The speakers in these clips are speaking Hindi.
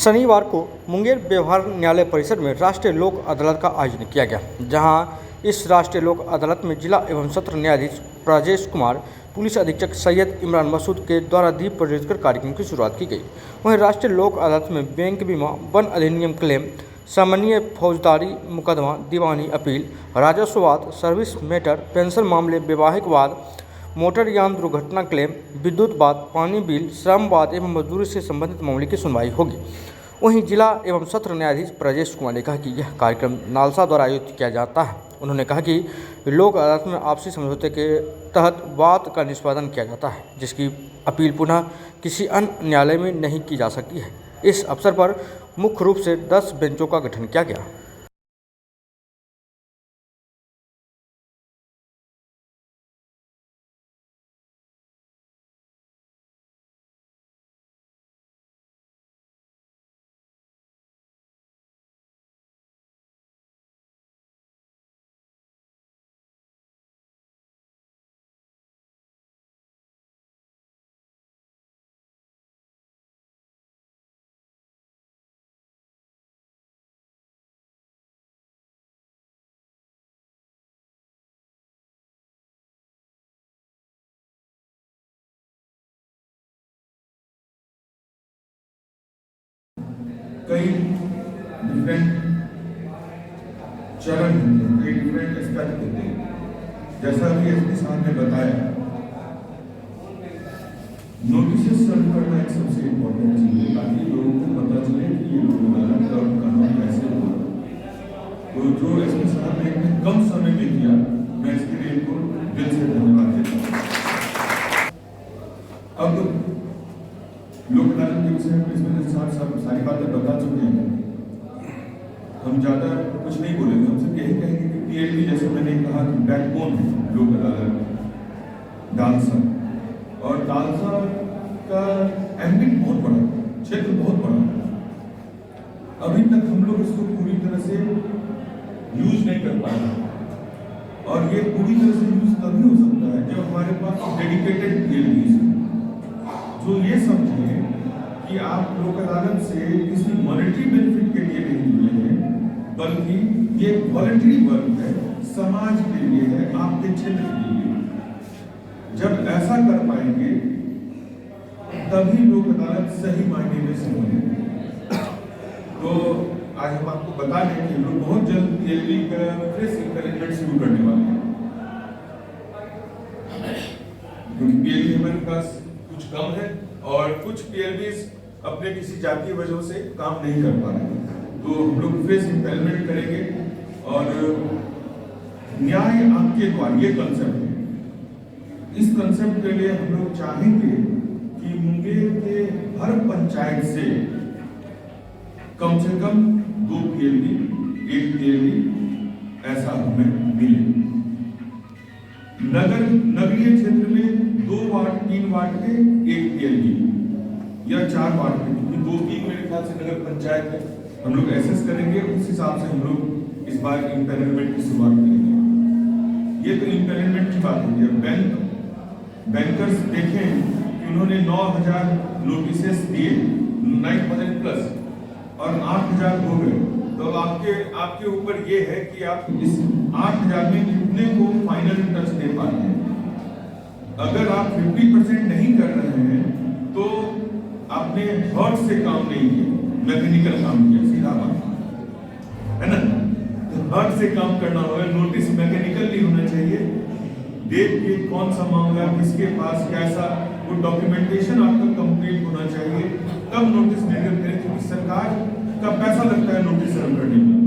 शनिवार को मुंगेर व्यवहार न्यायालय परिसर में राष्ट्रीय लोक अदालत का आयोजन किया गया, जहां इस राष्ट्रीय लोक अदालत में जिला एवं सत्र न्यायाधीश राजेश कुमार, पुलिस अधीक्षक सैयद इमरान मसूद के द्वारा दीप प्रज्वलित कर कार्यक्रम की शुरुआत की गई। वहीं राष्ट्रीय लोक अदालत में बैंक बीमा, वन अधिनियम क्लेम, सामान्य फौजदारी मुकदमा, दीवानी अपील, राजस्व वाद, सर्विस मैटर, पेंशन मामले, वैवाहिक वाद, मोटरयान दुर्घटना क्लेम, विद्युत वाद, पानी बिल, श्रम वाद एवं मजदूरी से संबंधित मामले की सुनवाई होगी। वहीं जिला एवं सत्र न्यायाधीश राजेश कुमार ने कहा कि यह कार्यक्रम नालसा द्वारा आयोजित किया जाता है। उन्होंने कहा कि लोक अदालत में आपसी समझौते के तहत वाद का निष्पादन किया जाता है, जिसकी अपील पुनः किसी अन्य न्यायालय में नहीं की जा सकती है। इस अवसर पर मुख्य रूप से 10 बेंचों का गठन किया गया। कई डिफरेंट चरण होते हैं, कई डिफरेंट एस्पेक्ट होते हैं। जैसा अभी एसपी साहब ने बताया, नोटिस सर्व करना एक सबसे इम्पोर्टेंट चीज है, ताकि लोगों को पता चले कि ये लोग अदालत का कानून कैसे होगा। तो जो एसपी साहब ने कम समय में किया, मैं इसके लिए इनको दिल से धन्यवाद देता हूँ। अब लोक अदालत के विषय में इसमें सारी बातें बता चुके हैं, हम ज़्यादा कुछ नहीं बोलेंगे। हम सिर्फ यही कहेंगे कि पीएलबी, जैसे मैंने कहा कि बैकबोन है लोक अदालत डालसा, और डालसा का एम्बिट बहुत बड़ा, क्षेत्र बहुत बड़ा। अभी तक हम लोग इसको पूरी तरह से यूज नहीं कर पाए, और ये पूरी तरह से यूज तभी हो सकता है जब हमारे पास डेडिकेटेड पीएलबी जो ये समझे कि आप लोक अदालत से किसी मॉनेटरी बेनिफिट के लिए नहीं जुड़े हैं, बल्कि ये वॉलंटरी वर्क है, समाज के लिए है, आपके क्षेत्र के लिए। जब ऐसा कर पाएंगे तभी लोक अदालत सही मायने में समझेंगे। तो आज हम आपको बता दें कि हम लोग बहुत जल्द पीएलबी का फ्रेश इंटरनेट शुरू करने वाले हैं, क्योंकि पीएलबी हमारे पास कुछ कम है और कुछ पीएलबीज अपने किसी जातीय वजह से काम नहीं कर पा रहे। तो हम लोग फेस इम्पेलमेंट करेंगे, और न्याय आपके द्वार, ये कंसेप्ट है। इस कंसेप्ट के लिए हम लोग चाहेंगे कि मुंगेर के हर पंचायत से कम 2 पीएलबी, 1 पीएलबी ऐसा हमें मिले। नगरीय क्षेत्र में 2 वार्ड, 3 वार्ड के 1 पीएलबी या 4 वार्ड के, क्योंकि 2-3 मेरे ख्याल से नगर पंचायत है। हम लोग एसेस करेंगे, उस हिसाब से हम लोग इस बार इंपेनलमेंट की शुरुआत करेंगे। ये तो इंपेनलमेंट की बात होगी। बैंकर्स देखें कि उन्होंने 9000 नोटिसेस दिए, 9000 प्लस, और 8000 हो गए। तो आपके ऊपर ये है कि आप इस 8000 में कितने को फाइनल टच दे पाते हैं। अगर आप 50% नहीं कर रहे हैं तो आपने हार्ट से काम नहीं किया, मैकेनिकल काम किया, सीधा बात है ना। तो हार्ट से काम करना होगा, नोटिस मैकेनिकल नहीं होना चाहिए। देख के कौन सा मामला, किसके पास कैसा, वो डॉक्यूमेंटेशन आपका कंप्लीट होना चाहिए, तब नोटिस निर्गत करें। क्योंकि सरकार का पैसा लगता है नोटिस सर्व करने में।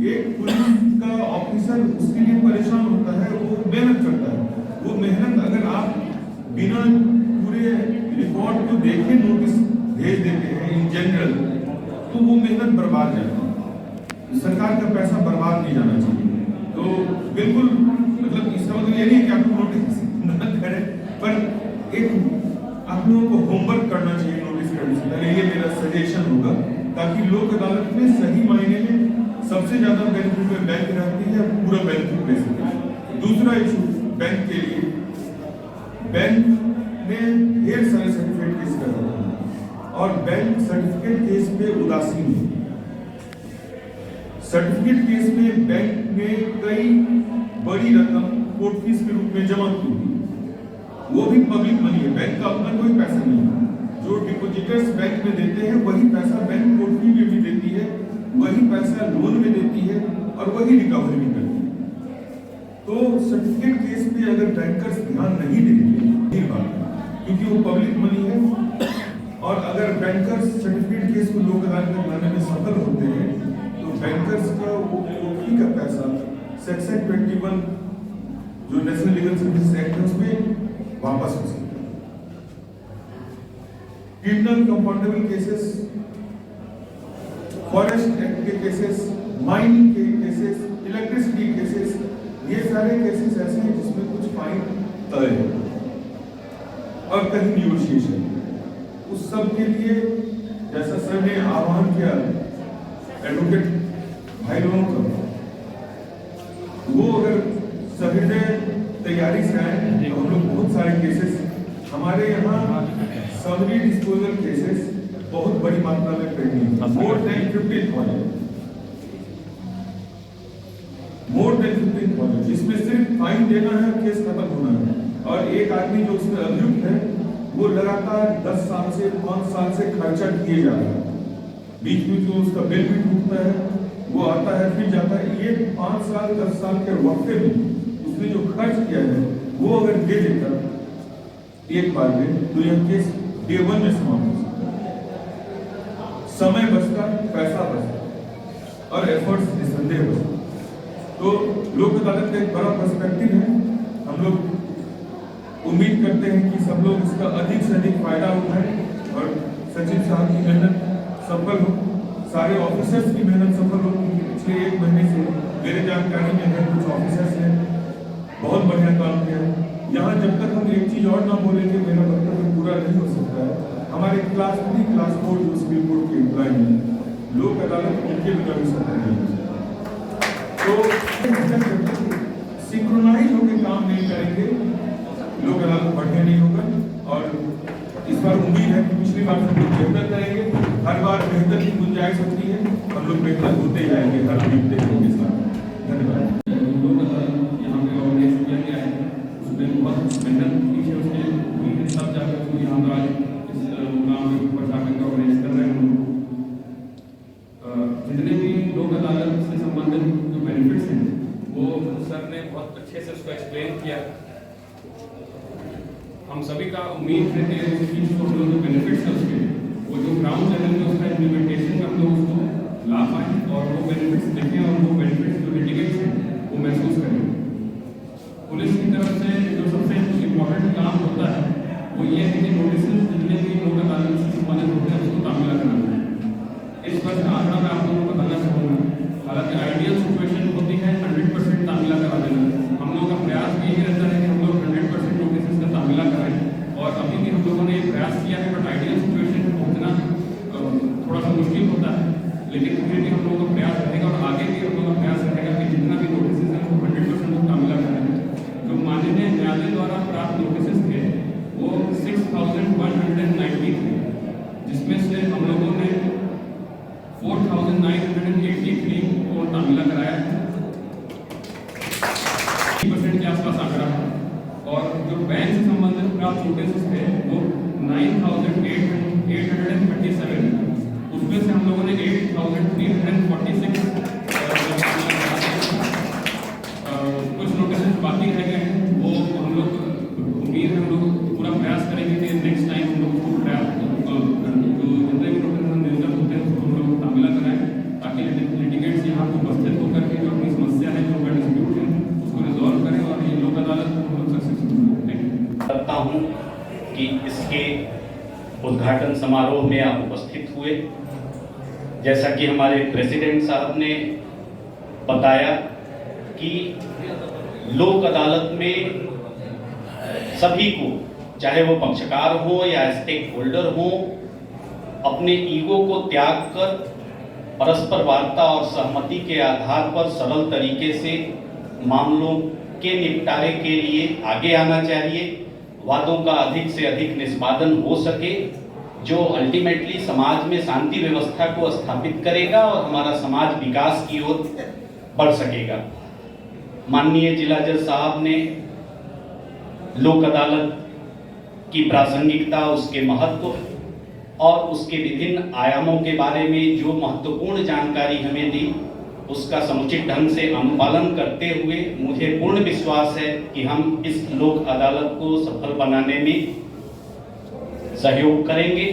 एक पुलिस का ऑफिसर उसके लिए परेशान होता है, वो मेहनत करता है। वो मेहनत अगर आप बिना पूरे रिकॉर्ड को देखे नोटिस भेज देते हैं इन जनरल, तो वो मेहनत बर्बाद जाती है। सरकार का पैसा बर्बाद नहीं जाना चाहिए। तो बिल्कुल, मतलब इसका मतलब ये नहीं कि आप नोटिस न करें, पर एक आप लोगों को होमवर्क करना चाहिए नोटिस करने से पहले। ये मेरा सजेशन होगा, ताकि लोक अदालत में सही मायने में ज्यादा बेनिफिट में बैंक रहती है, पूरा बेनिफिट ले सके। दूसरा इशू बैंक के लिए, बैंक ने ढेर सारे सर्टिफिकेट केस कर रहे हैं और बैंक सर्टिफिकेट केस पे उदासीन है। सर्टिफिकेट केस में बैंक ने कई बड़ी रकम कोर्ट फीस के रूप में जमा की हुई, वो भी पब्लिक मनी है, बैंक का अपना कोई पैसा नहीं है। जो डिपोजिटर्स बैंक में देते हैं वही पैसा बैंक कोर्ट फी में भी देती है, वही पैसा लोन में देती है और वही रिकवरी भी करती है। तो सर्टिफिकेट केस पे अगर बैंकर्स ध्यान नहीं देंगे, क्योंकि वो पब्लिक मनी है, और अगर बैंकर्स सर्टिफिकेट केस को लोक अदालत में लाने में सफल होते हैं तो बैंकर्स का वो कोर्ट का पैसा सेक्शन 21 जो नेशनल लीगल सर्विस एक्ट है उसमें वापस हो सकता है। Criminal compoundable cases, forest act के केसेस, माइनिंग के केसेस, इलेक्ट्रिसिटी केसेस, ये सारे केसेस ऐसे हैं जिसमें कुछ फाइन तय है और कहीं निगोशिएशन। उस सब के लिए जैसा सर ने आह्वान किया एडवोकेट भाई लोगों का, वो अगर सहृदय तैयारी से आए तो हम लोग बहुत सारे केसेस हमारे यहाँ समरी डिस्पोजल केसेस बहुत बड़ी मात्रा में पेंडिंग है, मोर देन 15,000, जिसमें सिर्फ फाइन देना है, केस खत्म होना है। और एक आदमी जो उसमें अभियुक्त है वो लगातार 10 साल से 5 साल से खर्चा किए जा रहा है, बीच में जो उसका बिल भी टूटता है, वो आता है फिर जाता है। ये 5 साल 10 साल के वक्त में उसने जो खर्च किया है वो अगर दे देता एक बार में तो यह केस डे 1 में समाप्त हो सकता, समय बचता, पैसा बचता और एफर्ट्स निसंदेह बचता। तो लोक अदालत का एक बड़ा पर्सपेक्टिव है, हम लोग उम्मीद करते हैं कि सब लोग इसका अधिक से अधिक फायदा उठाएं और सचिव साहब की मेहनत सफल हो, सारे ऑफिसर्स की मेहनत सफल हो। पिछले 1 महीने से मेरे जानकारी में है कुछ ऑफिसर्स ने बहुत बढ़िया काम किया है। यहाँ जब तक हम एक चीज और ना बोलेंगे मेरा वक्तव्य पूरा नहीं हो सकता है। हमारे क्लास 3 क्लास 4 जो सुप्रीम कोर्ट के एम्प्लॉय हैं, लोक अदालत उनके भी कभी सफल नहीं हो सकता। तो सिंक्रोनाइज होकर काम नहीं करेंगे, लोक अदालत बढ़िया नहीं होगा। और इस बार उम्मीद है कि पिछली बार से हम बेहतर करेंगे, हर बार बेहतर की गुंजाइश होती है, हम लोग बेहतर होते जाएंगे हर वीक के साथ। धन्यवाद। लोक अदालत यहाँ पे ऑर्गेनाइज किया गया है, उसमें बहुत मेहनत की है, उसने हुई है, सब जाकर यहाँ पर आज इस प्रोग्राम में ऊपर जाकर ऑर्गेनाइज कर रहे हैं। जितने भी लोक अदालत से संबंधित जो बेनिफिट्स हैं वो सर ने बहुत अच्छे से उसको एक्सप्लेन किया। हम सभी का उम्मीद है कि उसकी जो बेनिफिट्स है उसके, वो जो ग्राउंड लेवल में उसका इम्प्लीमेंटेशन में हम लोग उसको ला पाएँ और वो बेनिफिट्स देखें और वो बेनिफिट्स जो लिटिगेट्स हैं वो महसूस करें। पुलिस की तरफ से जो सबसे इम्पोर्टेंट काम होता है वो ये है कि नोटिस जितने भी लोक अदालत से संबंधित होते हैं उसको तामीला कराना है। इस वर्ष का आंकड़ा मैं आप लोगों को बताना चाहूँगा। हालांकि आइडियल सिचुएशन होती है 100% तामीला करा देना। हम लोगों का प्रयास भी यही रहता है कि हम लोग 100% नोटिस का तामीला कराएं और अभी भी हम लोगों ने प्रयास किया है, बट आइडियल सिचुएशन में पहुँचना थोड़ा सा मुश्किल होता है। लेकिन फिर भी हम लोगों का प्रयास रहेगा और आगे भी हम लोगों का प्रयास रहेगा कि जितना भी नोटिस है वो 100% तामीला करें। जो माननीय न्यायालय द्वारा प्राप्त नोटिस थे वो 6193 थे, जिसमें से हम लोगों ने 4983 को तामीला कराया, 30% के आसपास आंकड़ा है। और जो बैंक से संबंधित प्राप्त नोटिस थे वो 9837, उसमें से हम लोगों ने 8346 कुछ नोटिस बाकी रह गए हैं। वो हम लोग उम्मीद है हम लोग पूरा प्रयास करेंगे कि नेक्स्ट टाइम हम लोग उसको प्रयास जो जितने भी नोटिस निर्गत होते हैं उसको हम लोग तामीला कराएं, ताकि लिटिगेट्स यहाँ पर उपस्थित होकर के जो अपनी समस्या है, जो उनका डिस्प्यूट है, उसको रिजॉल्व करें और ये लोक अदालत को हम लोग सक्सेसफुल करता हूँ कि इसके उद्घाटन समारोह में आप उपस्थित हुए। जैसा कि हमारे प्रेसिडेंट साहब ने बताया कि लोक अदालत में सभी को, चाहे वो पक्षकार हो या स्टेक होल्डर हो, अपने ईगो को त्याग कर परस्पर वार्ता और सहमति के आधार पर सरल तरीके से मामलों के निपटारे के लिए आगे आना चाहिए। वादों का अधिक से अधिक निष्पादन हो सके, जो अल्टीमेटली समाज में शांति व्यवस्था को स्थापित करेगा और हमारा समाज विकास की ओर बढ़ सकेगा। माननीय जिला जज साहब ने लोक अदालत की प्रासंगिकता, उसके महत्व और उसके विभिन्न आयामों के बारे में जो महत्वपूर्ण जानकारी हमें दी, उसका समुचित ढंग से अनुपालन करते हुए मुझे पूर्ण विश्वास है कि हम इस लोक अदालत को सफल बनाने में सहयोग करेंगे।